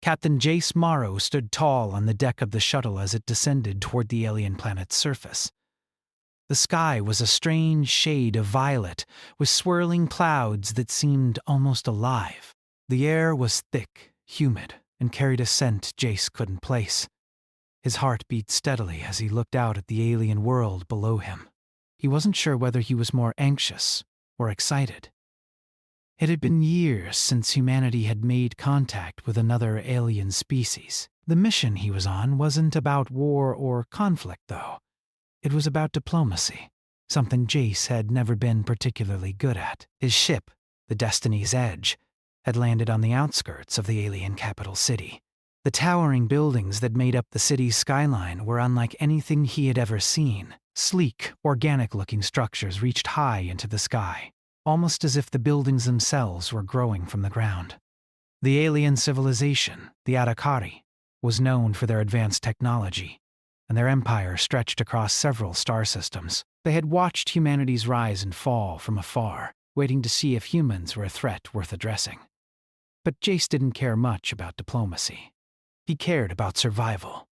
Captain Jace Morrow stood tall on the deck of the shuttle as it descended toward the alien planet's surface. The sky was a strange shade of violet, with swirling clouds that seemed almost alive. The air was thick, humid, and carried a scent Jace couldn't place. His heart beat steadily as he looked out at the alien world below him. He wasn't sure whether he was more anxious or excited. It had been years since humanity had made contact with another alien species. The mission he was on wasn't about war or conflict, though. It was about diplomacy, something Jace had never been particularly good at. His ship, the Destiny's Edge, had landed on the outskirts of the alien capital city. The towering buildings that made up the city's skyline were unlike anything he had ever seen. Sleek, organic-looking structures reached high into the sky, almost as if the buildings themselves were growing from the ground. The alien civilization, the Arakari, was known for their advanced technology, and their empire stretched across several star systems. They had watched humanity's rise and fall from afar, waiting to see if humans were a threat worth addressing. But Jace didn't care much about diplomacy. He cared about survival.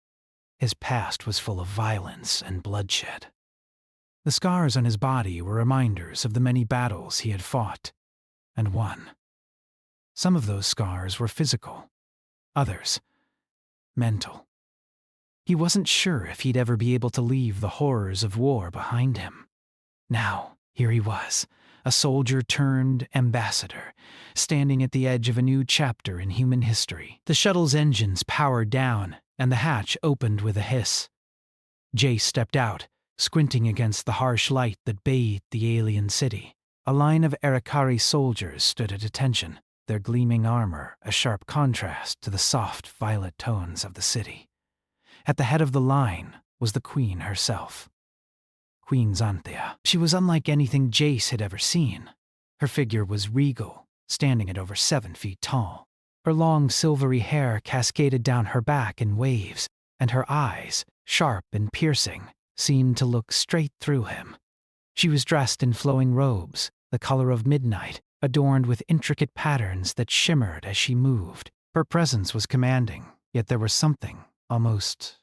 His past was full of violence and bloodshed. The scars on his body were reminders of the many battles he had fought and won. Some of those scars were physical, others mental. He wasn't sure if he'd ever be able to leave the horrors of war behind him. Now, here he was, a soldier turned ambassador, standing at the edge of a new chapter in human history. The shuttle's engines powered down, and the hatch opened with a hiss. Jace stepped out, squinting against the harsh light that bathed the alien city. A line of Arakari soldiers stood at attention, their gleaming armor a sharp contrast to the soft violet tones of the city. At the head of the line was the Queen herself. Queen Xanthia. She was unlike anything Jace had ever seen. Her figure was regal, standing at over 7 feet tall. Her long silvery hair cascaded down her back in waves, and her eyes, sharp and piercing, seemed to look straight through him. She was dressed in flowing robes, the color of midnight, adorned with intricate patterns that shimmered as she moved. Her presence was commanding, yet there was something almost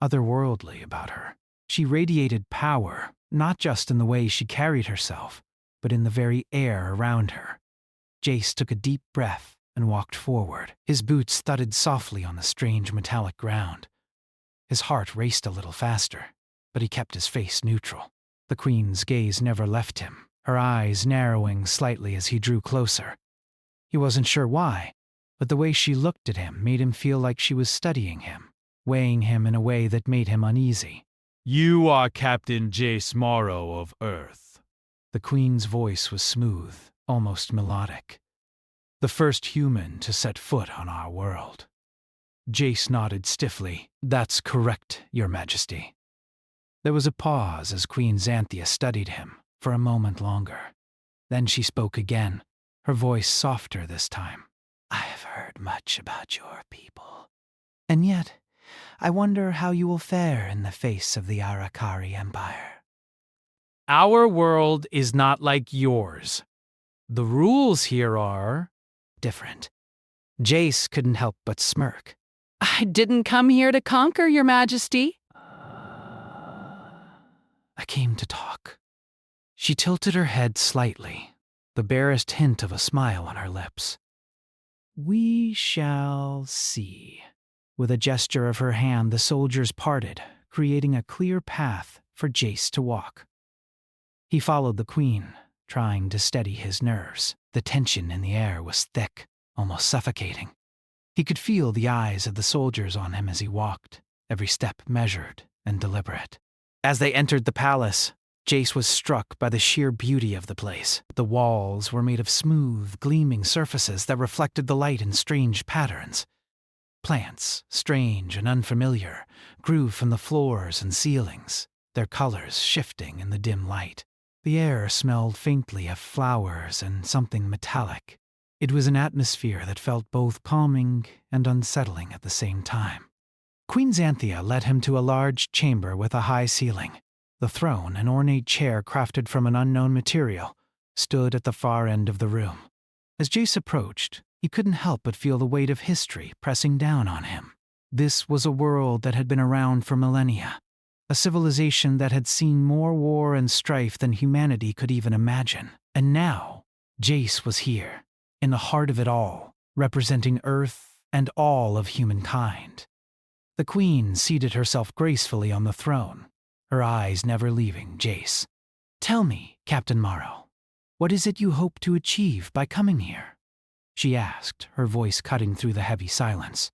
otherworldly about her. She radiated power, not just in the way she carried herself, but in the very air around her. Jace took a deep breath and walked forward. His boots thudded softly on the strange metallic ground. His heart raced a little faster, but he kept his face neutral. The Queen's gaze never left him, her eyes narrowing slightly as he drew closer. He wasn't sure why, but the way she looked at him made him feel like she was studying him, weighing him in a way that made him uneasy. "You are Captain Jace Morrow of Earth." The Queen's voice was smooth, almost melodic. "The first human to set foot on our world." Jace nodded stiffly. "That's correct, Your Majesty." There was a pause as Queen Xanthia studied him for a moment longer. Then she spoke again, her voice softer this time. "I have heard much about your people, and yet I wonder how you will fare in the face of the Arakari Empire." "Our world is not like yours. The rules here are different." Jace couldn't help but smirk. "I didn't come here to conquer, Your Majesty." "I came to talk." She tilted her head slightly, the barest hint of a smile on her lips. "We shall see." With a gesture of her hand, the soldiers parted, creating a clear path for Jace to walk. He followed the Queen, trying to steady his nerves. The tension in the air was thick, almost suffocating. He could feel the eyes of the soldiers on him as he walked, every step measured and deliberate. As they entered the palace, Jace was struck by the sheer beauty of the place. The walls were made of smooth, gleaming surfaces that reflected the light in strange patterns. Plants, strange and unfamiliar, grew from the floors and ceilings, their colors shifting in the dim light. The air smelled faintly of flowers and something metallic. It was an atmosphere that felt both calming and unsettling at the same time. Queen Xanthia led him to a large chamber with a high ceiling. The throne, an ornate chair crafted from an unknown material, stood at the far end of the room. As Jace approached, He couldn't help but feel the weight of history pressing down on him. This was a world that had been around for millennia, a civilization that had seen more war and strife than humanity could even imagine. And now, Jace was here, in the heart of it all, representing Earth and all of humankind. The Queen seated herself gracefully on the throne, her eyes never leaving Jace. "Tell me, Captain Morrow, what is it you hope to achieve by coming here?" she asked, her voice cutting through the heavy silence.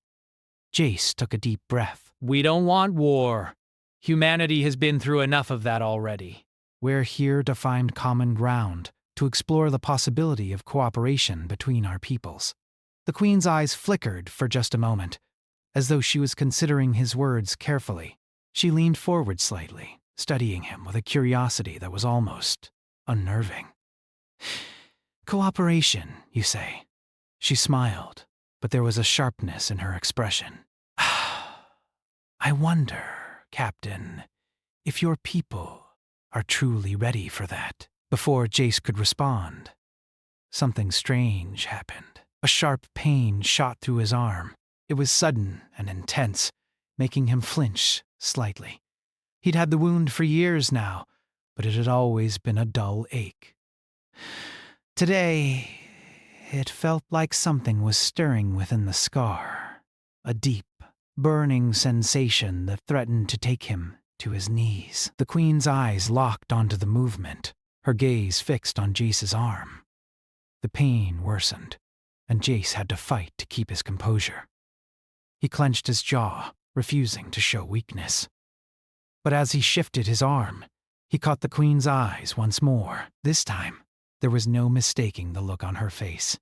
Jace took a deep breath. "We don't want war. Humanity has been through enough of that already. "We're here to find common ground, to explore the possibility of cooperation between our peoples." The Queen's eyes flickered for just a moment, as though she was considering his words carefully. She leaned forward slightly, studying him with a curiosity that was almost unnerving. "Cooperation, you say?" She smiled, but there was a sharpness in her expression. "I wonder, Captain, if your people are truly ready for that." Before Jace could respond, something strange happened. A sharp pain shot through his arm. It was sudden and intense, making him flinch slightly. He'd had the wound for years now, but it had always been a dull ache. Today, it felt like something was stirring within the scar, a deep, burning sensation that threatened to take him to his knees. The Queen's eyes locked onto the movement, her gaze fixed on Jace's arm. The pain worsened, and Jace had to fight to keep his composure. He clenched his jaw, refusing to show weakness. But as he shifted his arm, he caught the Queen's eyes once more. This time, there was no mistaking the look on her face.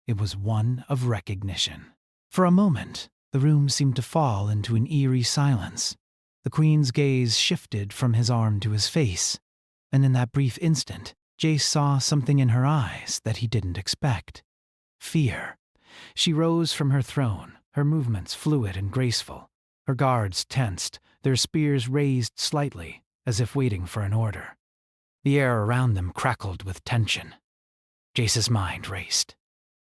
It was one of recognition. For a moment, the room seemed to fall into an eerie silence. The Queen's gaze shifted from his arm to his face, and in that brief instant, Jace saw something in her eyes that he didn't expect. Fear. She rose from her throne, her movements fluid and graceful, her guards tensed, their spears raised slightly, as if waiting for an order. The air around them crackled with tension. Jace's mind raced.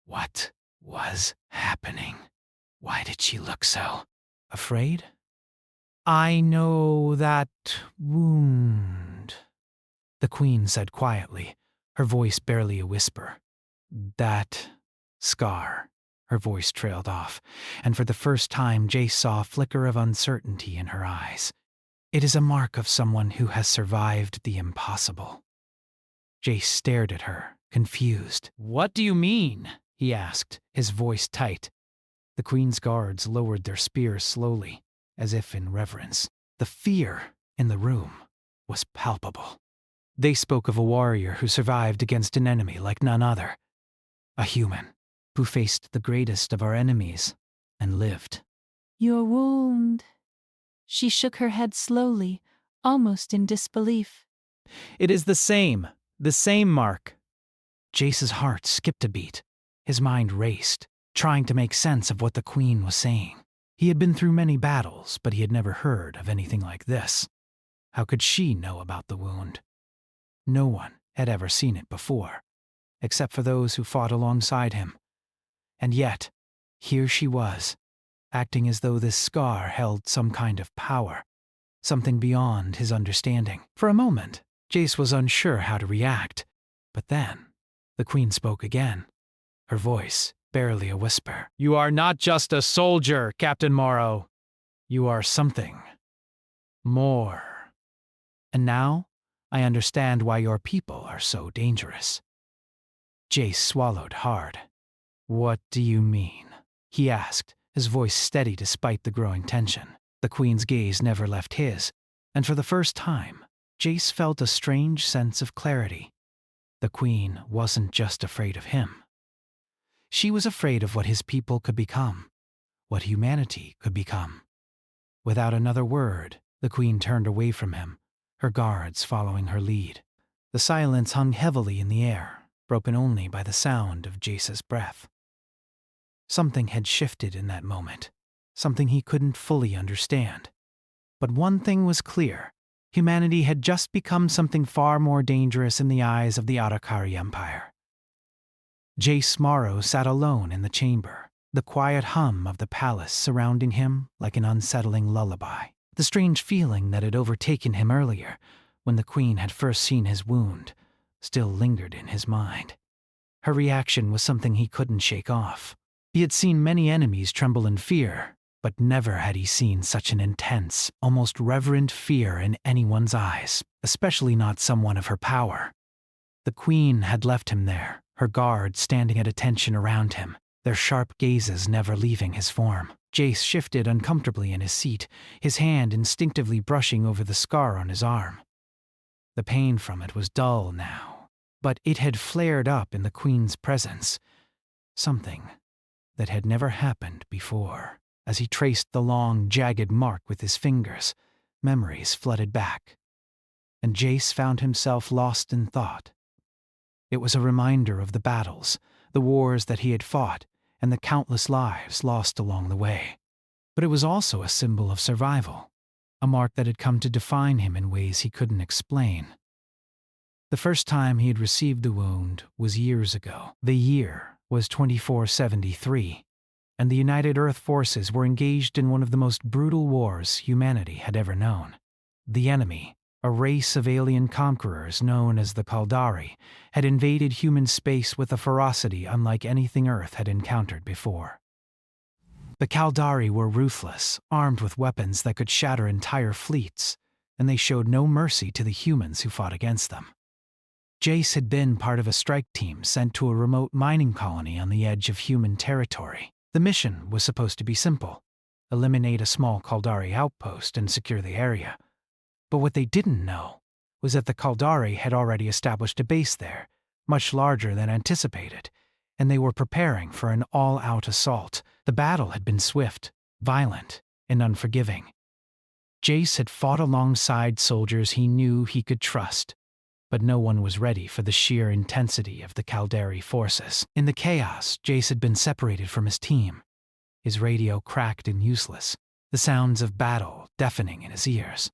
What was happening? Why did she look so afraid? "I know that wound," the Queen said quietly, her voice barely a whisper. "That scar." Her voice trailed off, and for the first time Jace saw a flicker of uncertainty in her eyes. "It is a mark of someone who has survived the impossible." Jace stared at her, confused. "What do you mean?" he asked, his voice tight. The Queen's guards lowered their spears slowly, as if in reverence. The fear in the room was palpable. They spoke of a warrior who survived against an enemy like none other. A human who faced the greatest of our enemies and lived. Your wound. She shook her head slowly, almost in disbelief. "It is the same mark." Jace's heart skipped a beat. His mind raced, trying to make sense of what the Queen was saying. He had been through many battles, but he had never heard of anything like this. How could she know about the wound? No one had ever seen it before, except for those who fought alongside him. And yet, here she was, acting as though this scar held some kind of power, something beyond his understanding. For a moment, Jace was unsure how to react, but then the Queen spoke again, her voice barely a whisper. "You are not just a soldier, Captain Morrow. You are something more. And now, I understand why your people are so dangerous." Jace swallowed hard. "What do you mean?" he asked, his voice steady despite the growing tension. The Queen's gaze never left his, and for the first time, Jace felt a strange sense of clarity. The Queen wasn't just afraid of him. She was afraid of what his people could become, what humanity could become. Without another word, the Queen turned away from him, her guards following her lead. The silence hung heavily in the air, broken only by the sound of Jace's breath. Something had shifted in that moment, something he couldn't fully understand. But one thing was clear: humanity had just become something far more dangerous in the eyes of the Arakari Empire. Jace Morrow sat alone in the chamber, the quiet hum of the palace surrounding him like an unsettling lullaby. The strange feeling that had overtaken him earlier, when the queen had first seen his wound, still lingered in his mind. Her reaction was something he couldn't shake off. He had seen many enemies tremble in fear, but never had he seen such an intense, almost reverent fear in anyone's eyes, especially not someone of her power. The queen had left him there, her guards standing at attention around him, their sharp gazes never leaving his form. Jace shifted uncomfortably in his seat, his hand instinctively brushing over the scar on his arm. The pain from it was dull now, but it had flared up in the queen's presence, something that had never happened before. As he traced the long, jagged mark with his fingers, memories flooded back, and Jace found himself lost in thought. It was a reminder of the battles, the wars that he had fought, and the countless lives lost along the way. But it was also a symbol of survival, a mark that had come to define him in ways he couldn't explain. The first time he had received the wound was years ago. The year was 2473, and the United Earth forces were engaged in one of the most brutal wars humanity had ever known. The enemy, a race of alien conquerors known as the Kaldari, had invaded human space with a ferocity unlike anything Earth had encountered before. The Kaldari were ruthless, armed with weapons that could shatter entire fleets, and they showed no mercy to the humans who fought against them. Jace had been part of a strike team sent to a remote mining colony on the edge of human territory. The mission was supposed to be simple: eliminate a small Kaldari outpost and secure the area. But what they didn't know was that the Kaldari had already established a base there, much larger than anticipated, and they were preparing for an all-out assault. The battle had been swift, violent, and unforgiving. Jace had fought alongside soldiers he knew he could trust, but no one was ready for the sheer intensity of the Kaldari forces. In the chaos, Jace had been separated from his team, his radio cracked and useless, the sounds of battle deafening in his ears.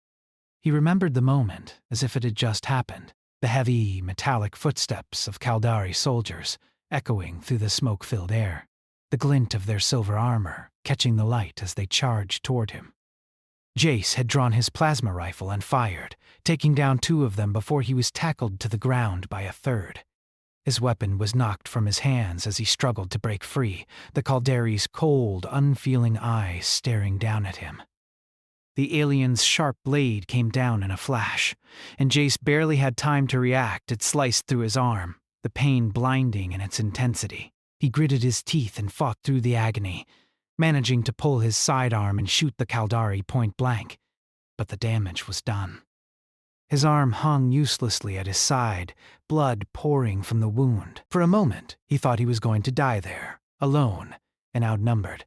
He remembered the moment as if it had just happened, the heavy, metallic footsteps of Kaldari soldiers echoing through the smoke-filled air, the glint of their silver armor catching the light as they charged toward him. Jace had drawn his plasma rifle and fired, taking down 2 of them before he was tackled to the ground by a third. His weapon was knocked from his hands as he struggled to break free, the Kaldari's cold, unfeeling eyes staring down at him. The alien's sharp blade came down in a flash, and Jace barely had time to react. It sliced through his arm, the pain blinding in its intensity. He gritted his teeth and fought through the agony, managing to pull his sidearm and shoot the Kaldari point blank, but the damage was done. His arm hung uselessly at his side, blood pouring from the wound. For a moment, he thought he was going to die there, alone and outnumbered.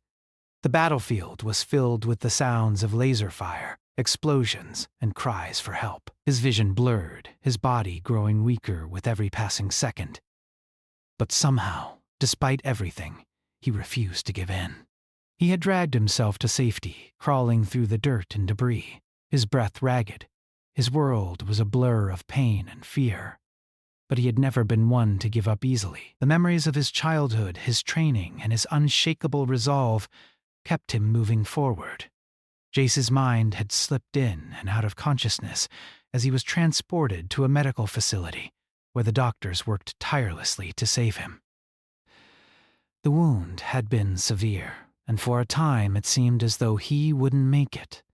The battlefield was filled with the sounds of laser fire, explosions, and cries for help. His vision blurred, his body growing weaker with every passing second. But somehow, despite everything, he refused to give in. He had dragged himself to safety, crawling through the dirt and debris, his breath ragged. His world was a blur of pain and fear. But he had never been one to give up easily. The memories of his childhood, his training, and his unshakable resolve kept him moving forward. Jace's mind had slipped in and out of consciousness as he was transported to a medical facility where the doctors worked tirelessly to save him. The wound had been severe, and for a time it seemed as though he wouldn't make it.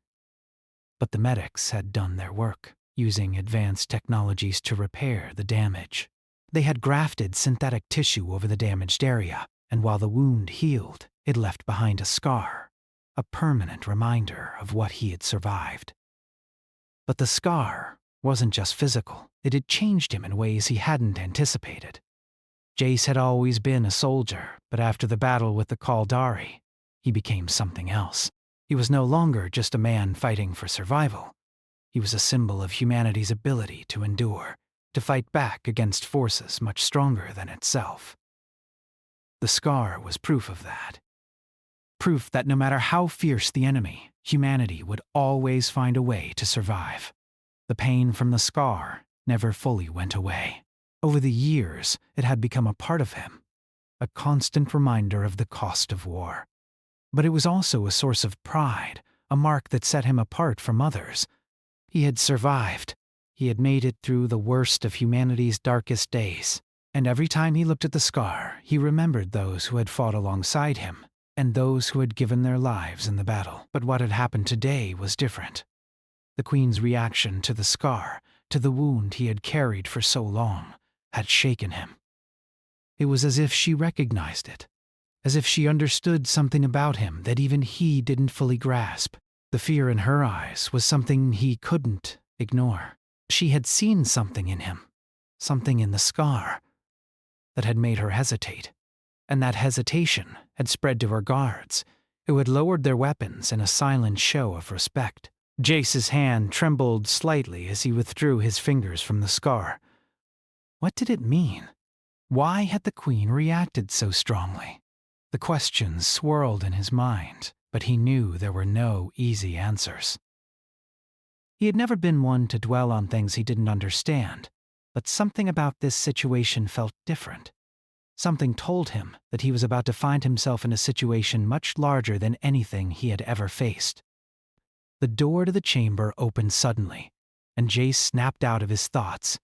But the medics had done their work, using advanced technologies to repair the damage. They had grafted synthetic tissue over the damaged area, and while the wound healed, it left behind a scar, a permanent reminder of what he had survived. But the scar wasn't just physical. It had changed him in ways he hadn't anticipated. Jace had always been a soldier, but after the battle with the Kaldari, he became something else. He was no longer just a man fighting for survival. He was a symbol of humanity's ability to endure, to fight back against forces much stronger than itself. The scar was proof of that. Proof that no matter how fierce the enemy, humanity would always find a way to survive. The pain from the scar never fully went away. Over the years, it had become a part of him, a constant reminder of the cost of war. But it was also a source of pride, a mark that set him apart from others. He had survived. He had made it through the worst of humanity's darkest days. And every time he looked at the scar, he remembered those who had fought alongside him, and those who had given their lives in the battle. But what had happened today was different. The Queen's reaction to the scar, to the wound he had carried for so long, had shaken him. It was as if she recognized it, as if she understood something about him that even he didn't fully grasp. The fear in her eyes was something he couldn't ignore. She had seen something in him, something in the scar, that had made her hesitate, and that hesitation had spread to her guards, who had lowered their weapons in a silent show of respect. Jace's hand trembled slightly as he withdrew his fingers from the scar. What did it mean? Why had the Queen reacted so strongly? The questions swirled in his mind, but he knew there were no easy answers. He had never been one to dwell on things he didn't understand, but something about this situation felt different. Something told him that he was about to find himself in a situation much larger than anything he had ever faced. The door to the chamber opened suddenly, and Jace snapped out of his thoughts.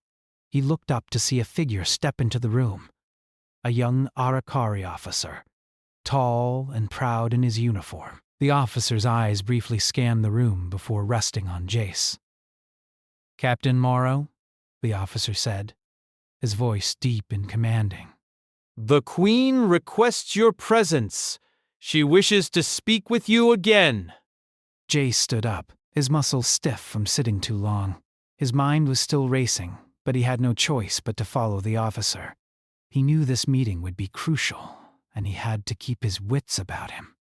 He looked up to see a figure step into the room, a young Arakari officer, tall and proud in his uniform. The officer's eyes briefly scanned the room before resting on Jace. "Captain Morrow," the officer said, his voice deep and commanding. "The Queen requests your presence. She wishes to speak with you again." Jace stood up, his muscles stiff from sitting too long. His mind was still racing, but he had no choice but to follow the officer. He knew this meeting would be crucial, and he had to keep his wits about him.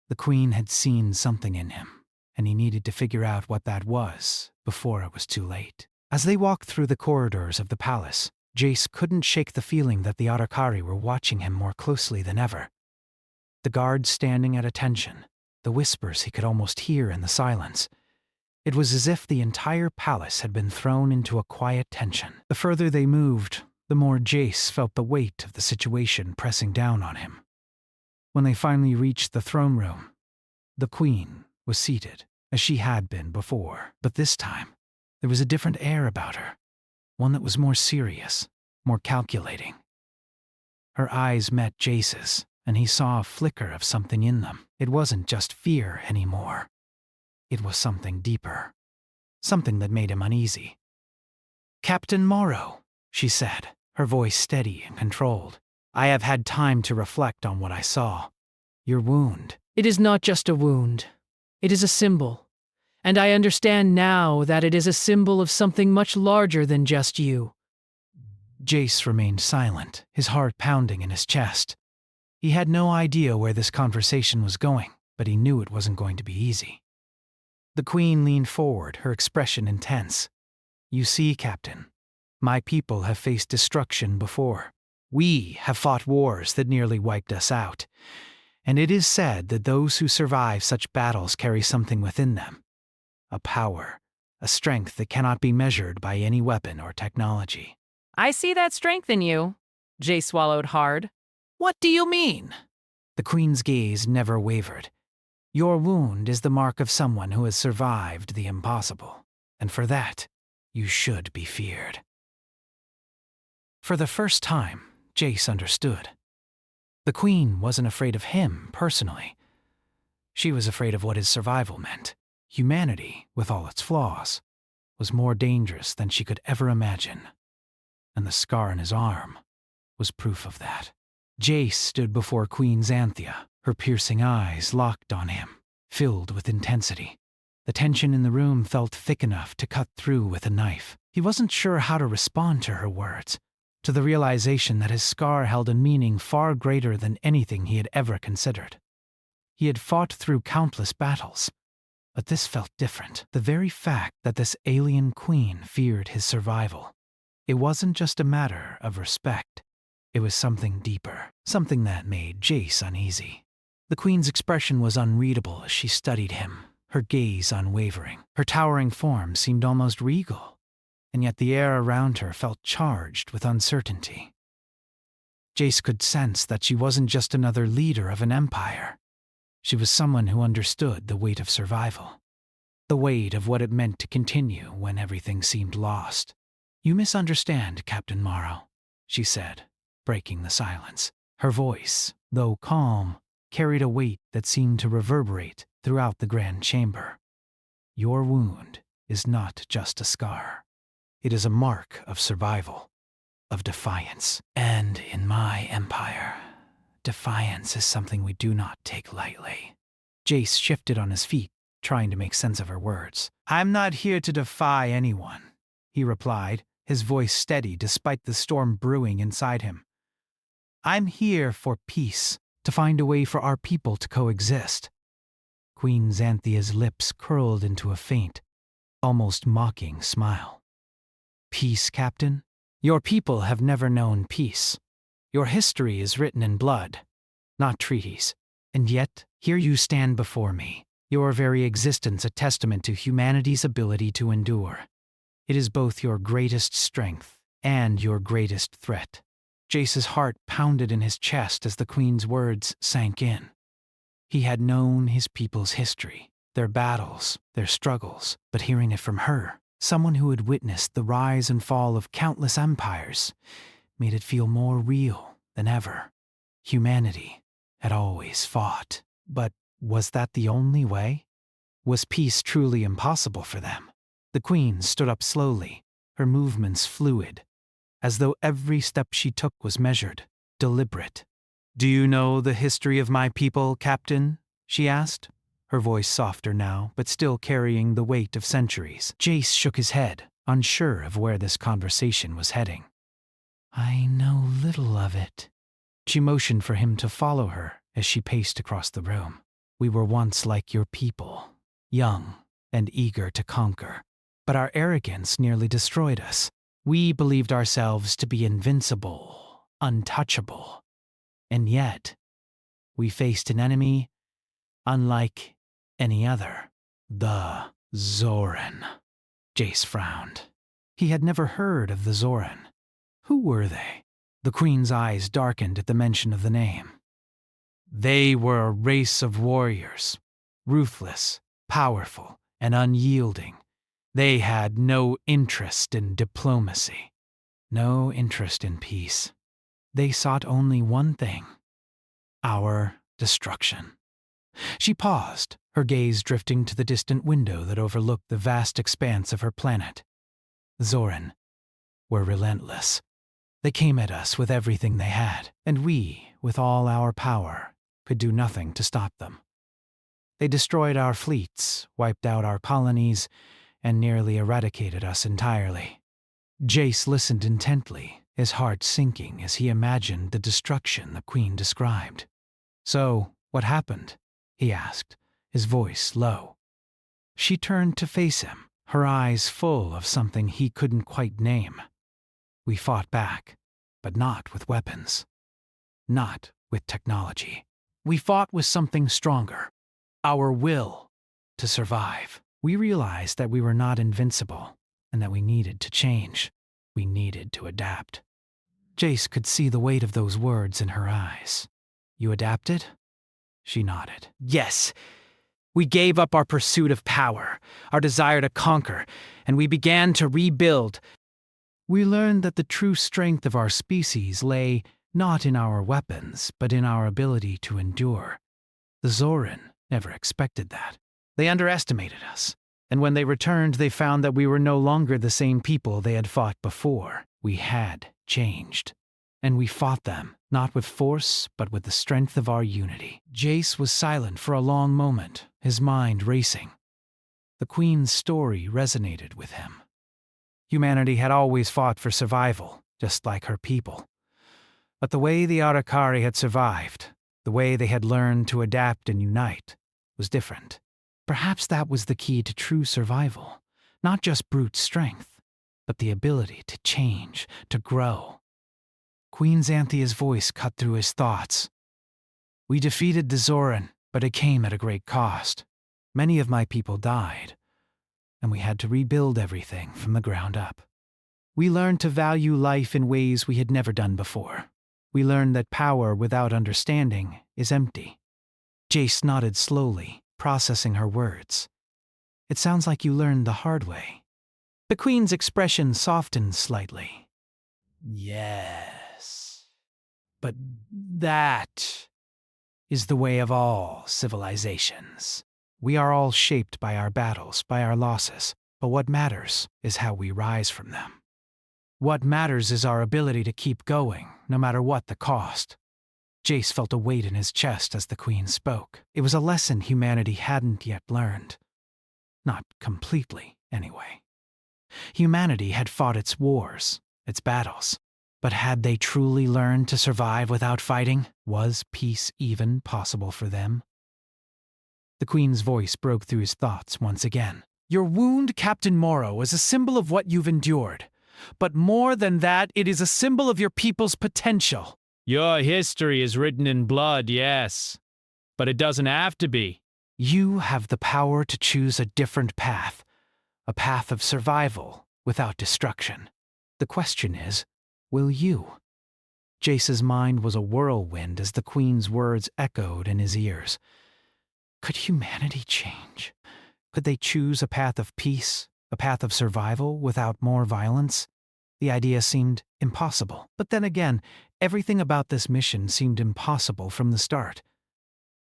The Queen had seen something in him, and he needed to figure out what that was before it was too late. As they walked through the corridors of the palace, Jace couldn't shake the feeling that the Arakari were watching him more closely than ever. The guards standing at attention, the whispers he could almost hear in the silence. It was as if the entire palace had been thrown into a quiet tension. The further they moved, the more Jace felt the weight of the situation pressing down on him. When they finally reached the throne room, the Queen was seated, as she had been before. But this time, there was a different air about her, one that was more serious, more calculating. Her eyes met Jace's, and he saw a flicker of something in them. It wasn't just fear anymore. It was something deeper, something that made him uneasy. "Captain Morrow," she said, her voice steady and controlled. "I have had time to reflect on what I saw. Your wound." "It is not just a wound. It is a symbol. And I understand now that it is a symbol of something much larger than just you." Jace remained silent, his heart pounding in his chest. He had no idea where this conversation was going, but he knew it wasn't going to be easy. The Queen leaned forward, her expression intense. "You see, Captain, my people have faced destruction before. We have fought wars that nearly wiped us out. And it is said that those who survive such battles carry something within them. A power, a strength that cannot be measured by any weapon or technology." "I see that strength in you." Jay swallowed hard. "What do you mean?" The Queen's gaze never wavered. "Your wound is the mark of someone who has survived the impossible, and for that, you should be feared." For the first time, Jace understood. The Queen wasn't afraid of him personally. She was afraid of what his survival meant. Humanity, with all its flaws, was more dangerous than she could ever imagine. And the scar on his arm was proof of that. Jace stood before Queen Xanthia, her piercing eyes locked on him, filled with intensity. The tension in the room felt thick enough to cut through with a knife. He wasn't sure how to respond to her words, to the realization that his scar held a meaning far greater than anything he had ever considered. He had fought through countless battles, but this felt different. The very fact that this alien queen feared his survival. It wasn't just a matter of respect. It was something deeper, something that made Jace uneasy. The Queen's expression was unreadable as she studied him, her gaze unwavering. Her towering form seemed almost regal, and yet the air around her felt charged with uncertainty. Jace could sense that she wasn't just another leader of an empire. She was someone who understood the weight of survival. The weight of what it meant to continue when everything seemed lost. "You misunderstand, Captain Morrow," she said, breaking the silence. Her voice, though calm, carried a weight that seemed to reverberate throughout the grand chamber. "Your wound is not just a scar. It is a mark of survival, of defiance. And in my empire, defiance is something we do not take lightly." Jace shifted on his feet, trying to make sense of her words. "I'm not here to defy anyone," he replied, his voice steady despite the storm brewing inside him. "I'm here for peace, to find a way for our people to coexist." Queen Xanthia's lips curled into a faint, almost mocking smile. "Peace, Captain? Your people have never known peace. Your history is written in blood, not treaties. And yet, here you stand before me, your very existence a testament to humanity's ability to endure. It is both your greatest strength and your greatest threat." Jace's heart pounded in his chest as the Queen's words sank in. He had known his people's history, their battles, their struggles, but hearing it from her, someone who had witnessed the rise and fall of countless empires, made it feel more real than ever. Humanity had always fought, but was that the only way? Was peace truly impossible for them? The Queen stood up slowly, her movements fluid, as though every step she took was measured, deliberate. "Do you know the history of my people, Captain?" she asked, her voice softer now, but still carrying the weight of centuries. Jace shook his head, unsure of where this conversation was heading. "I know little of it." She motioned for him to follow her as she paced across the room. "We were once like your people, young and eager to conquer. But our arrogance nearly destroyed us. We believed ourselves to be invincible, untouchable. And yet, we faced an enemy unlike any other. The Zoran." Jace frowned. He had never heard of the Zoran. Who were they? The Queen's eyes darkened at the mention of the name. "They were a race of warriors, ruthless, powerful, and unyielding. They had no interest in diplomacy, no interest in peace. They sought only one thing: our destruction." She paused, her gaze drifting to the distant window that overlooked the vast expanse of her planet. The Zoran were relentless. They came at us with everything they had, and we, with all our power, could do nothing to stop them. They destroyed our fleets, wiped out our colonies, and nearly eradicated us entirely. Jace listened intently, his heart sinking as he imagined the destruction the Queen described. "So, what happened?" he asked, his voice low. She turned to face him, her eyes full of something he couldn't quite name. "We fought back, but not with weapons. Not with technology. We fought with something stronger. Our will to survive. We realized that we were not invincible, and that we needed to change. We needed to adapt." Jace could see the weight of those words in her eyes. "You adapted?" She nodded. "Yes. We gave up our pursuit of power, our desire to conquer, and we began to rebuild. We learned that the true strength of our species lay not in our weapons, but in our ability to endure. The Zoran never expected that. They underestimated us, and when they returned they found that we were no longer the same people they had fought before. We had changed, and we fought them, not with force, but with the strength of our unity." Jace was silent for a long moment, his mind racing. The Queen's story resonated with him. Humanity had always fought for survival, just like her people. But the way the Arakari had survived, the way they had learned to adapt and unite, was different. Perhaps that was the key to true survival, not just brute strength, but the ability to change, to grow. Queen Xanthia's voice cut through his thoughts. "We defeated the Zoran, but it came at a great cost. Many of my people died, and we had to rebuild everything from the ground up. We learned to value life in ways we had never done before. We learn that power without understanding is empty. Jace nodded slowly, processing her words. It sounds like you learned the hard way. The Queen's expression softened slightly. Yes. But that is the way of all civilizations. We are all shaped by our battles, by our losses, but what matters is how we rise from them. What matters is our ability to keep going, no matter what the cost. Jace felt a weight in his chest as the Queen spoke. It was a lesson humanity hadn't yet learned. Not completely, anyway. Humanity had fought its wars, its battles. But had they truly learned to survive without fighting? Was peace even possible for them? The Queen's voice broke through his thoughts once again. Your wound, Captain Morrow, is a symbol of what you've endured. But more than that, it is a symbol of your people's potential. Your history is written in blood, yes. But it doesn't have to be. You have the power to choose a different path. A path of survival without destruction. The question is, will you? Jace's mind was a whirlwind as the Queen's words echoed in his ears. Could humanity change? Could they choose a path of peace, a path of survival without more violence? The idea seemed impossible. But then again, everything about this mission seemed impossible from the start.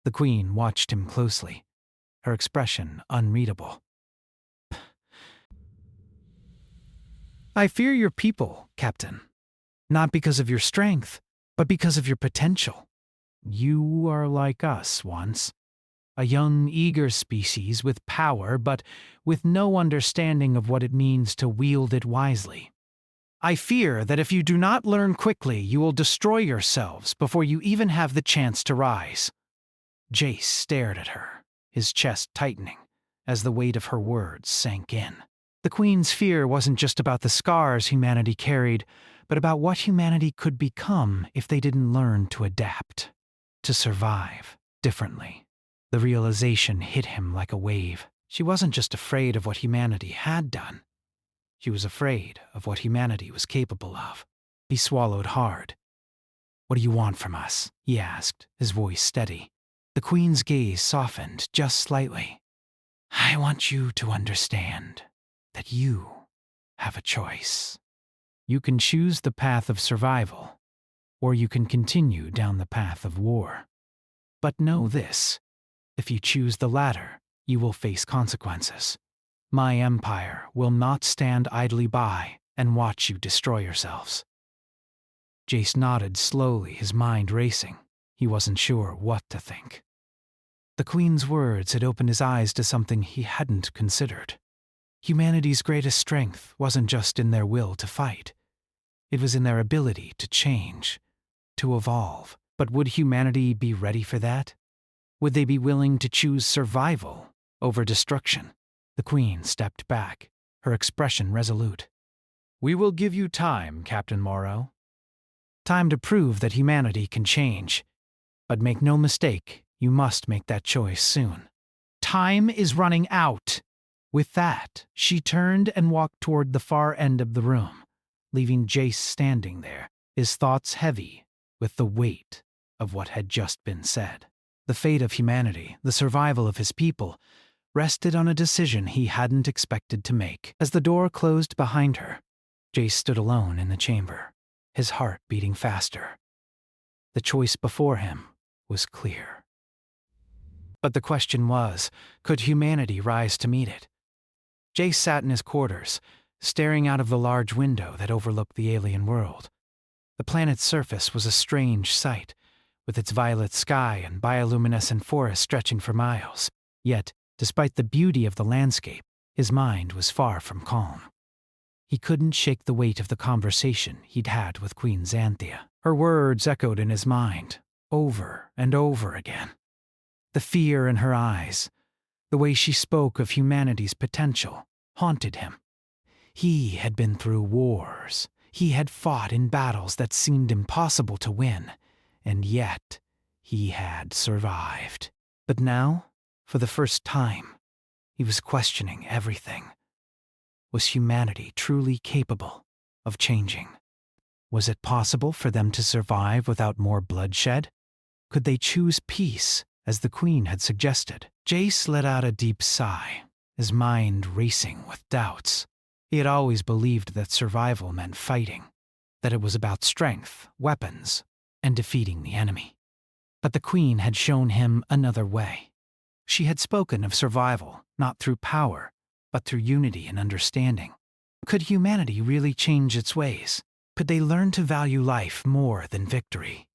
The Queen watched him closely, her expression unreadable. I fear your people, Captain. Not because of your strength, but because of your potential. You are like us once. A young, eager species with power, but with no understanding of what it means to wield it wisely. I fear that if you do not learn quickly, you will destroy yourselves before you even have the chance to rise. Jace stared at her, his chest tightening, as the weight of her words sank in. The Queen's fear wasn't just about the scars humanity carried, but about what humanity could become if they didn't learn to adapt, to survive differently. The realization hit him like a wave. She wasn't just afraid of what humanity had done. She was afraid of what humanity was capable of. He swallowed hard. What do you want from us? He asked, his voice steady. The Queen's gaze softened just slightly. I want you to understand that you have a choice. You can choose the path of survival, or you can continue down the path of war. But know this, if you choose the latter, you will face consequences. My empire will not stand idly by and watch you destroy yourselves. Jace nodded slowly, his mind racing. He wasn't sure what to think. The Queen's words had opened his eyes to something he hadn't considered. Humanity's greatest strength wasn't just in their will to fight. It was in their ability to change, to evolve. But would humanity be ready for that? Would they be willing to choose survival over destruction? The Queen stepped back, her expression resolute. We will give you time, Captain Morrow. Time to prove that humanity can change. But make no mistake, you must make that choice soon. Time is running out. With that, she turned and walked toward the far end of the room, leaving Jace standing there, his thoughts heavy with the weight of what had just been said. The fate of humanity, the survival of his people, rested on a decision he hadn't expected to make. As the door closed behind her, Jace stood alone in the chamber, his heart beating faster. The choice before him was clear. But the question was, could humanity rise to meet it? Jace sat in his quarters, staring out of the large window that overlooked the alien world. The planet's surface was a strange sight, with its violet sky and bioluminescent forest stretching for miles. Yet, despite the beauty of the landscape, his mind was far from calm. He couldn't shake the weight of the conversation he'd had with Queen Xanthia. Her words echoed in his mind, over and over again. The fear in her eyes, the way she spoke of humanity's potential, haunted him. He had been through wars. He had fought in battles that seemed impossible to win, and yet he had survived. But now, for the first time, he was questioning everything. Was humanity truly capable of changing? Was it possible for them to survive without more bloodshed? Could they choose peace, as the Queen had suggested? Jace let out a deep sigh, his mind racing with doubts. He had always believed that survival meant fighting, that it was about strength, weapons, and defeating the enemy. But the Queen had shown him another way. She had spoken of survival, not through power, but through unity and understanding. Could humanity really change its ways? Could they learn to value life more than victory?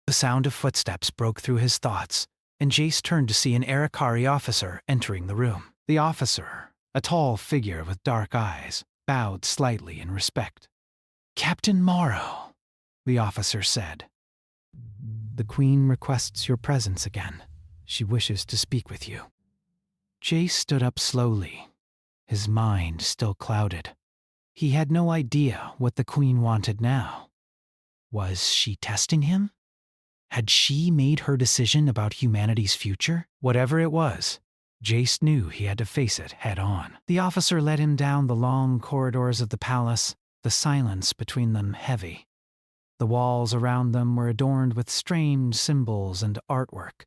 The sound of footsteps broke through his thoughts, and Jace turned to see an Arakari officer entering the room. The officer, a tall figure with dark eyes, bowed slightly in respect. "Captain Morrow," the officer said. "The Queen requests your presence again. She wishes to speak with you." Jace stood up slowly, his mind still clouded. He had no idea what the Queen wanted now. Was she testing him? Had she made her decision about humanity's future? Whatever it was, Jace knew he had to face it head on. The officer led him down the long corridors of the palace, the silence between them heavy. The walls around them were adorned with strange symbols and artwork,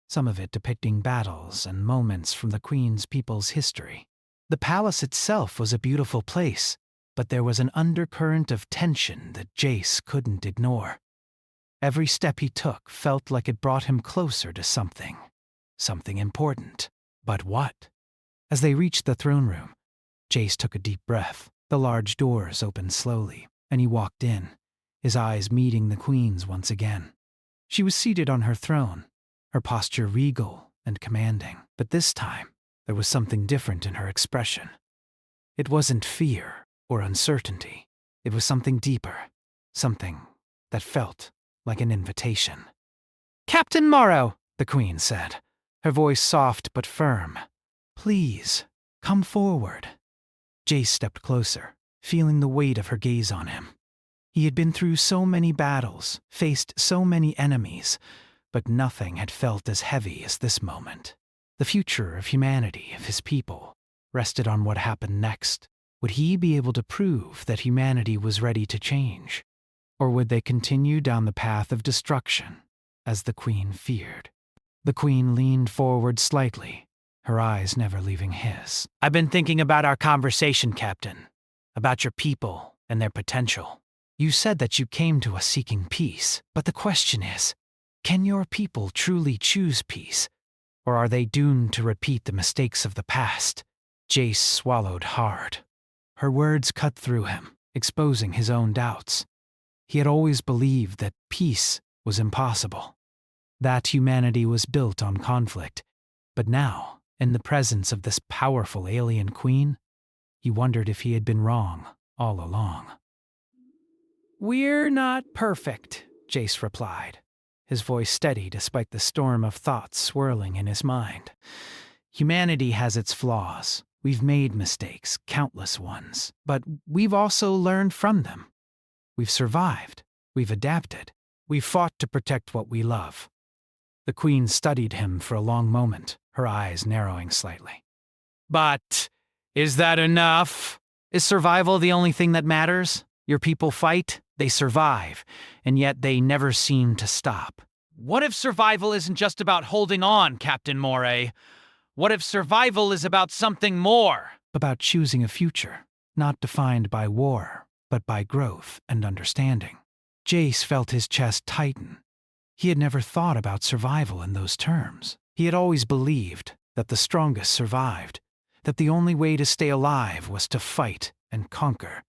some of it depicting battles and moments from the Queen's people's history. The palace itself was a beautiful place, but there was an undercurrent of tension that Jace couldn't ignore. Every step he took felt like it brought him closer to something important. But what? As they reached the throne room, Jace took a deep breath. The large doors opened slowly, and he walked in, his eyes meeting the Queen's once again. She was seated on her throne, her posture regal and commanding. But this time, there was something different in her expression. It wasn't fear or uncertainty. It was something deeper, something that felt like an invitation. "Captain Morrow," the Queen said, her voice soft but firm. "Please, come forward." Jace stepped closer, feeling the weight of her gaze on him. He had been through so many battles, faced so many enemies, but nothing had felt as heavy as this moment. The future of humanity, of his people, rested on what happened next. Would he be able to prove that humanity was ready to change? Or would they continue down the path of destruction, as the Queen feared? The Queen leaned forward slightly, her eyes never leaving his. "I've been thinking about our conversation, Captain, about your people and their potential. You said that you came to us seeking peace, but the question is, can your people truly choose peace, or are they doomed to repeat the mistakes of the past?" Jace swallowed hard. Her words cut through him, exposing his own doubts. He had always believed that peace was impossible, that humanity was built on conflict, but now, in the presence of this powerful alien queen, he wondered if he had been wrong all along. "We're not perfect," Jace replied, his voice steady despite the storm of thoughts swirling in his mind. "Humanity has its flaws. We've made mistakes, countless ones, but we've also learned from them. We've survived, we've adapted, we've fought to protect what we love." The Queen studied him for a long moment, her eyes narrowing slightly. "But is that enough? Is survival the only thing that matters? Your people fight, they survive, and yet they never seem to stop." "What if survival isn't just about holding on, Captain Moray? What if survival is about something more?" "About choosing a future, not defined by war, but by growth and understanding." Jace felt his chest tighten. He had never thought about survival in those terms. He had always believed that the strongest survived, that the only way to stay alive was to fight and conquer.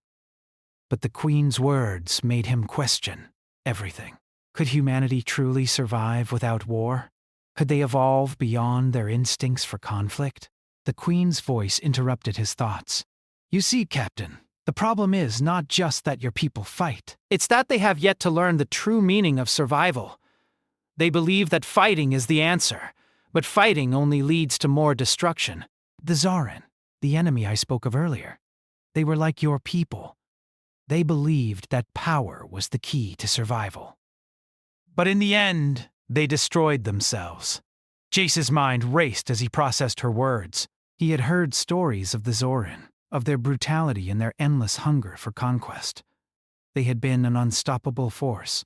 But the Queen's words made him question everything. Could humanity truly survive without war? Could they evolve beyond their instincts for conflict? The Queen's voice interrupted his thoughts. "You see, Captain, the problem is not just that your people fight. It's that they have yet to learn the true meaning of survival. They believe that fighting is the answer, but fighting only leads to more destruction. The Zarin, the enemy I spoke of earlier, they were like your people. They believed that power was the key to survival. But in the end, they destroyed themselves." Jace's mind raced as he processed her words. He had heard stories of the Zorin, of their brutality and their endless hunger for conquest. They had been an unstoppable force,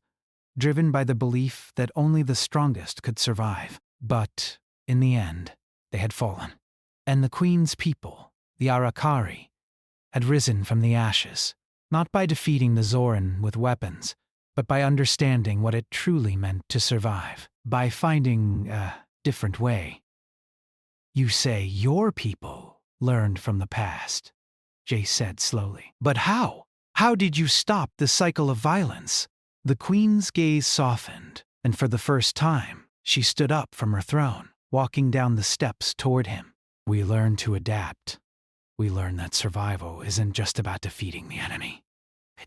driven by the belief that only the strongest could survive. But, in the end, they had fallen. And the Queen's people, the Arakari, had risen from the ashes, not by defeating the Zoran with weapons, but by understanding what it truly meant to survive, by finding a different way. You say your people learned from the past, Jace said slowly. But how? How did you stop the cycle of violence? The Queen's gaze softened, and for the first time, she stood up from her throne, walking down the steps toward him. We learn to adapt. We learn that survival isn't just about defeating the enemy.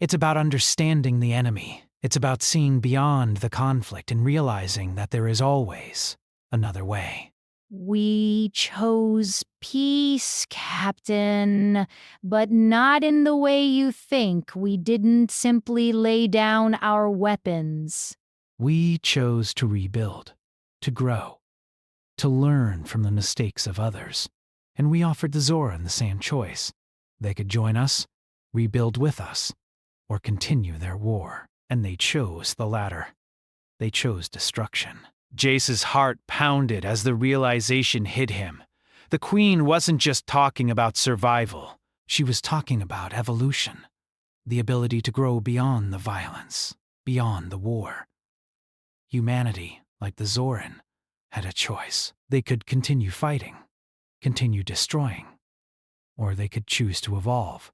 It's about understanding the enemy. It's about seeing beyond the conflict and realizing that there is always another way. We chose peace, Captain, but not in the way you think. We didn't simply lay down our weapons. We chose to rebuild, to grow, to learn from the mistakes of others. And we offered the Zoran the same choice. They could join us, rebuild with us, or continue their war. And they chose the latter. They chose destruction. Jace's heart pounded as the realization hit him. The Queen wasn't just talking about survival. She was talking about evolution, the ability to grow beyond the violence, beyond the war. Humanity, like the Zoran, had a choice. They could continue fighting, continue destroying, or they could choose to evolve,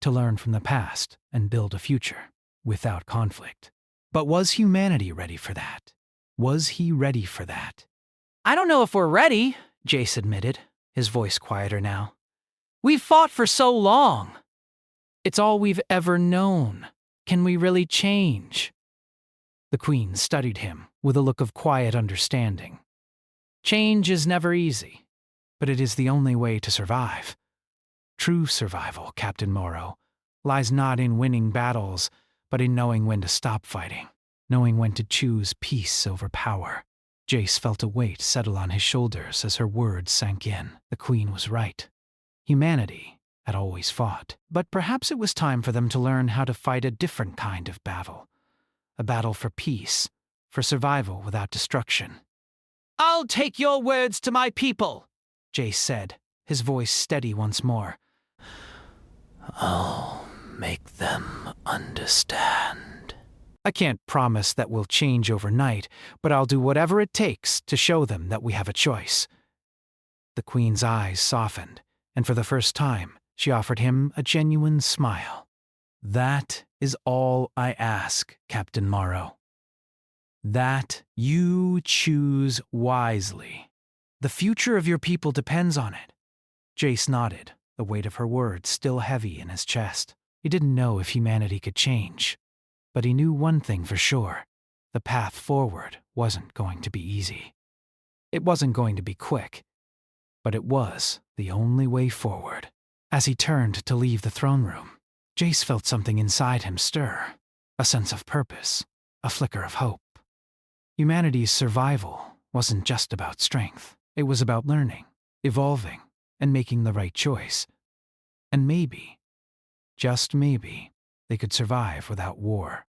to learn from the past and build a future without conflict. But was humanity ready for that? Was he ready for that? I don't know if we're ready, Jace admitted, his voice quieter now. We've fought for so long. It's all we've ever known. Can we really change? The Queen studied him with a look of quiet understanding. Change is never easy, but it is the only way to survive. True survival, Captain Morrow, lies not in winning battles, but in knowing when to stop fighting, knowing when to choose peace over power. Jace felt a weight settle on his shoulders as her words sank in. The Queen was right. Humanity had always fought, but perhaps it was time for them to learn how to fight a different kind of battle. A battle for peace, for survival without destruction. I'll take your words to my people, Jace said, his voice steady once more. I'll make them understand. I can't promise that we'll change overnight, but I'll do whatever it takes to show them that we have a choice. The Queen's eyes softened, and for the first time, she offered him a genuine smile. That is all I ask, Captain Morrow. That you choose wisely. The future of your people depends on it. Jace nodded, the weight of her words still heavy in his chest. He didn't know if humanity could change, but he knew one thing for sure. The path forward wasn't going to be easy. It wasn't going to be quick, but it was the only way forward. As he turned to leave the throne room, Jace felt something inside him stir, a sense of purpose, a flicker of hope. Humanity's survival wasn't just about strength. It was about learning, evolving, and making the right choice. And maybe, just maybe, they could survive without war.